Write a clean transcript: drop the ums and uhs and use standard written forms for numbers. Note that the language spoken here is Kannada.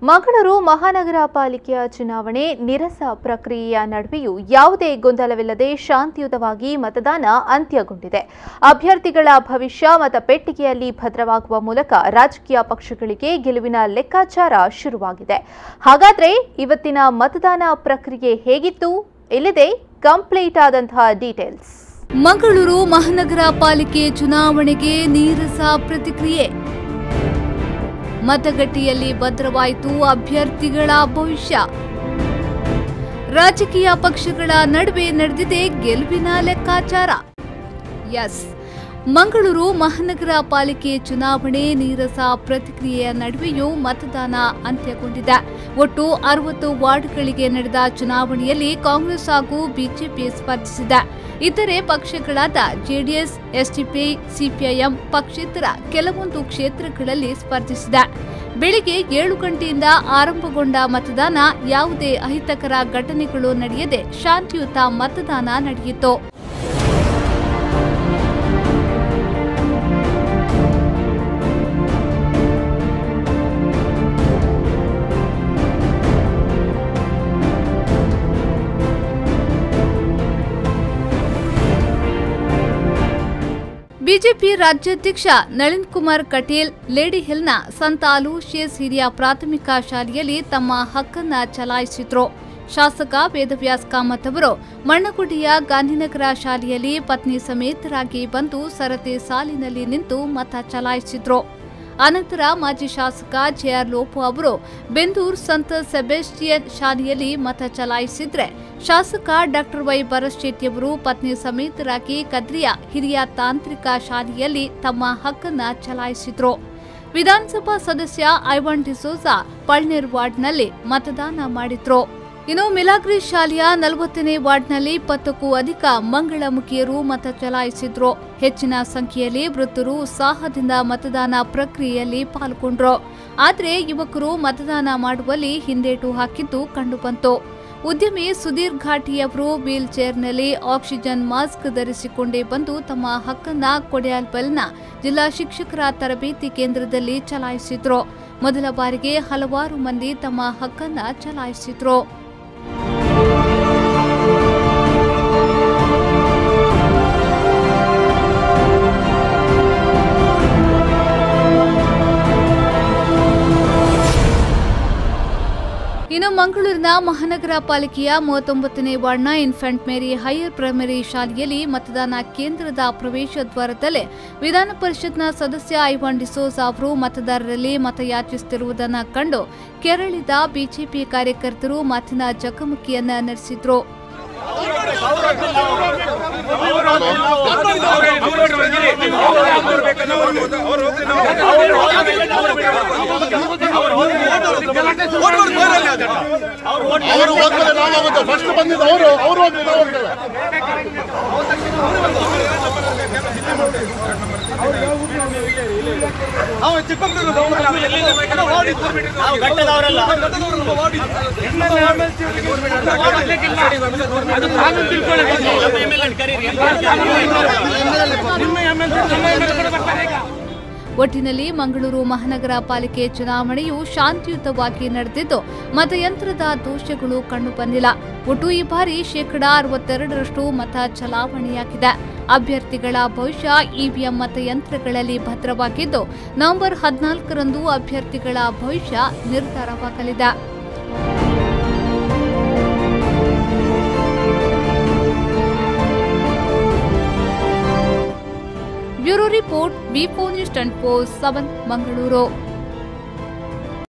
ಮಂಗಳೂರು ಮಹಾನಗರ ಪಾಲಿಕೆಯ ಚುನಾವಣೆ ನಿರಸ ಪ್ರಕ್ರಿಯೆಯ ನಡುವೆಯೂ ಯಾವುದೇ ಗೊಂದಲವಿಲ್ಲದೆ ಶಾಂತಿಯುತವಾಗಿ ಮತದಾನ ಅಂತ್ಯಗೊಂಡಿದೆ. ಅಭ್ಯರ್ಥಿಗಳ ಭವಿಷ್ಯ ಮತಪೆಟ್ಟಿಗೆಯಲ್ಲಿ ಭದ್ರವಾಗುವ ಮೂಲಕ ರಾಜಕೀಯ ಪಕ್ಷಗಳಿಗೆ ಗೆಲುವಿನ ಲೆಕ್ಕಾಚಾರ ಶುರುವಾಗಿದೆ. ಹಾಗಾದ್ರೆ ಇವತ್ತಿನ ಮತದಾನ ಪ್ರಕ್ರಿಯೆ ಹೇಗಿತ್ತು? ಇಲ್ಲಿದೆ ಕಂಪ್ಲೀಟ್ ಆದಂತಹ ಡೀಟೇಲ್ಸ್. ಮಂಗಳೂರು ಮಹಾನಗರ ಪಾಲಿಕೆ ಚುನಾವಣೆಗೆ ನೀರಸ ಪ್ರತಿಕ್ರಿಯೆ. ಮತಗಟ್ಟೆಯಲ್ಲಿ ಭದ್ರವಾಯಿತು ಅಭ್ಯರ್ಥಿಗಳ ಭವಿಷ್ಯ. ರಾಜಕೀಯ ಪಕ್ಷಗಳ ನಡುವೆ ನಡೆದಿದೆ ಗೆಲುವಿನ ಲೆಕ್ಕಾಚಾರ. ಮಂಗಳೂರು ಮಹಾನಗರ ಪಾಲಿಕೆ ಚುನಾವಣೆ ನೀರಸ ಪ್ರತಿಕ್ರಿಯೆಯ ನಡುವೆಯೂ ಮತದಾನ ಅಂತ್ಯಗೊಂಡಿದೆ. ಒಟ್ಟು 60 ವಾರ್ಡ್ಗಳಿಗೆ ನಡೆದ ಚುನಾವಣೆಯಲ್ಲಿ ಕಾಂಗ್ರೆಸ್ ಹಾಗೂ ಬಿಜೆಪಿ ಸ್ಪರ್ಧಿಸಿದೆ. ಇತರೆ ಪಕ್ಷಗಳಾದ ಜೆಡಿಎಸ್, ಎಸ್ಡಿಪಿ, ಸಿಪಿಐಎಂ ಪಕ್ಷೇತರ ಕೆಲವೊಂದು ಕ್ಷೇತ್ರಗಳಲ್ಲಿ ಸ್ಪರ್ಧಿಸಿದೆ. ಬೆಳಿಗ್ಗೆ 7 ಗಂಟೆಯಿಂದ ಆರಂಭಗೊಂಡ ಮತದಾನ ಯಾವುದೇ ಅಹಿತಕರ ಘಟನೆಗಳು ನಡೆಯದೆ ಶಾಂತಿಯುತ ಮತದಾನ ನಡೆಯಿತು. ಬಿಜೆಪಿ ರಾಜ್ಯಾಧ್ಯಕ್ಷ ನಳಿನ್ ಕುಮಾರ್ ಕಟೀಲ್ ಲೇಡಿ ಹಿಲ್ನ ಸಂತ ಅಲೋಷಿಯಸ್ ಹಿರಿಯ ಪ್ರಾಥಮಿಕ ಶಾಲೆಯಲ್ಲಿ ತಮ್ಮ ಹಕ್ಕನ್ನು ಚಲಾಯಿಸಿದ್ರು. ಶಾಸಕ ವೇದವ್ಯಾಸ್ ಕಾಮತ್ ಅವರು ಮಣ್ಣಗುಡಿಯ ಗಾಂಧಿನಗರ ಶಾಲೆಯಲ್ಲಿ ಪತ್ನಿ ಸಮೇತರಾಗಿ ಬಂದು ಸರತಿ ಸಾಲಿನಲ್ಲಿ ನಿಂತು ಮತ ಚಲಾಯಿಸಿದ್ರು. ಅನಂತರ ಮಾಜಿ ಶಾಸಕ ಜೆಆರ್ ಲೋಪೋ ಅವರು ಬೆಂದೂರ್ ಸಂತ ಸೆಬೆಸ್ಟಿಯನ್ ಶಾಲೆಯಲ್ಲಿ ಮತ ಚಲಾಯಿಸಿದ್ರೆ, ಶಾಸಕ ಡಾಕ್ಟರ್ ವೈ ಭರತ್ ಪತ್ನಿ ಸಮೇತರಾಗಿ ಕದ್ರಿಯ ಹಿರಿಯ ತಾಂತ್ರಿಕ ಶಾಲೆಯಲ್ಲಿ ತಮ್ಮ ಹಕ್ಕನ್ನು ಚಲಾಯಿಸಿದ್ರು. ವಿಧಾನಸಭಾ ಸದಸ್ಯ ಐವಾನ್ ಡಿಸೋಜಾ ಪಳ್ನೇರ್ ವಾರ್ಡ್ನಲ್ಲಿ ಮತದಾನ ಮಾಡಿದ್ರು. ಇನ್ನು ಮಿಲಾಗ್ರಿ ಶಾಲೆಯ 40ನೇ ವಾರ್ಡ್ನಲ್ಲಿ 20ಕ್ಕೂ ಅಧಿಕ ಮಂಗಳಮುಖಿಯರು ಮತ ಚಲಾಯಿಸಿದ್ರು. ಹೆಚ್ಚಿನ ಸಂಖ್ಯೆಯಲ್ಲಿ ವೃದ್ಧರು ಉತ್ಸಾಹದಿಂದ ಮತದಾನ ಪ್ರಕ್ರಿಯೆಯಲ್ಲಿ ಪಾಲ್ಗೊಂಡ್ರು. ಆದರೆ ಯುವಕರು ಮತದಾನ ಮಾಡುವಲ್ಲಿ ಹಿಂದೇಟು ಹಾಕಿದ್ದು ಕಂಡುಬಂತು. ಉದ್ಯಮಿ ಸುಧೀರ್ ಘಾಟಿಯವರು ವೀಲ್ ಚೇರ್ನಲ್ಲಿ ಆಕ್ಸಿಜನ್ ಮಾಸ್ಕ್ ಧರಿಸಿಕೊಂಡೇ ಬಂದು ತಮ್ಮ ಹಕ್ಕನ್ನ ಕೊಡಿಯಾಲ್ಬೆಲ್ನ ಜಿಲ್ಲಾ ಶಿಕ್ಷಕರ ತರಬೇತಿ ಕೇಂದ್ರದಲ್ಲಿ ಚಲಾಯಿಸಿದ್ರು. ಮೊದಲ ಬಾರಿಗೆ ಹಲವಾರು ಮಂದಿ ತಮ್ಮ ಹಕ್ಕನ್ನ ಚಲಾಯಿಸಿದ್ರು. ಇನ್ನು ಮಂಗಳೂರಿನ ಮಹಾನಗರ ಪಾಲಿಕೆಯ 39ನೇ ವಾರ್ಡ್ನ ಇನ್ಫೆಂಟ್ ಮೇರಿ ಹೈಯರ್ ಪ್ರೈಮರಿ ಶಾಲೆಯಲ್ಲಿ ಮತದಾನ ಕೇಂದ್ರದ ಪ್ರವೇಶ ದ್ವಾರದಲ್ಲೇ ವಿಧಾನ ಪರಿಷತ್ನ ಸದಸ್ಯ ಐವಾನ್ ಡಿಸೋಜಾ ಅವರು ಮತದಾರರಲ್ಲಿ ಮತಯಾಚಿಸುತ್ತಿರುವುದನ್ನು ಕಂಡು ಕೆರಳಿದ ಬಿಜೆಪಿ ಕಾರ್ಯಕರ್ತರು ಮಾತಿನ ಚಕಮಕಿಯನ್ನ ನಡೆಸಿದ್ರು. ಒಟ್ಟಿನಲ್ಲಿ ಮಂಗಳೂರು ಮಹಾನಗರ ಪಾಲಿಕೆ ಚುನಾವಣೆಯು ಶಾಂತಿಯುತವಾಗಿ ನಡೆದಿದ್ದು ಮತಯಂತ್ರದ ದೋಷಗಳು ಕಂಡುಬಂದಿಲ್ಲ. ಒಟ್ಟು ಈ ಬಾರಿ 62% ಮತ ಚಲಾವಣೆಯಾಗಿದೆ. ಅಭ್ಯರ್ಥಿಗಳ ಭವಿಷ್ಯ ಇವಿಎಂ ಮತಯಂತ್ರಗಳಲ್ಲಿ ಭದ್ರವಾಗಿದ್ದು ನವೆಂಬರ್ 14ರಂದು ಅಭ್ಯರ್ಥಿಗಳ ಭವಿಷ್ಯ ನಿರ್ಧಾರವಾಗಲಿದೆ. Bureau report, V4 news 24/7 Mangaluru.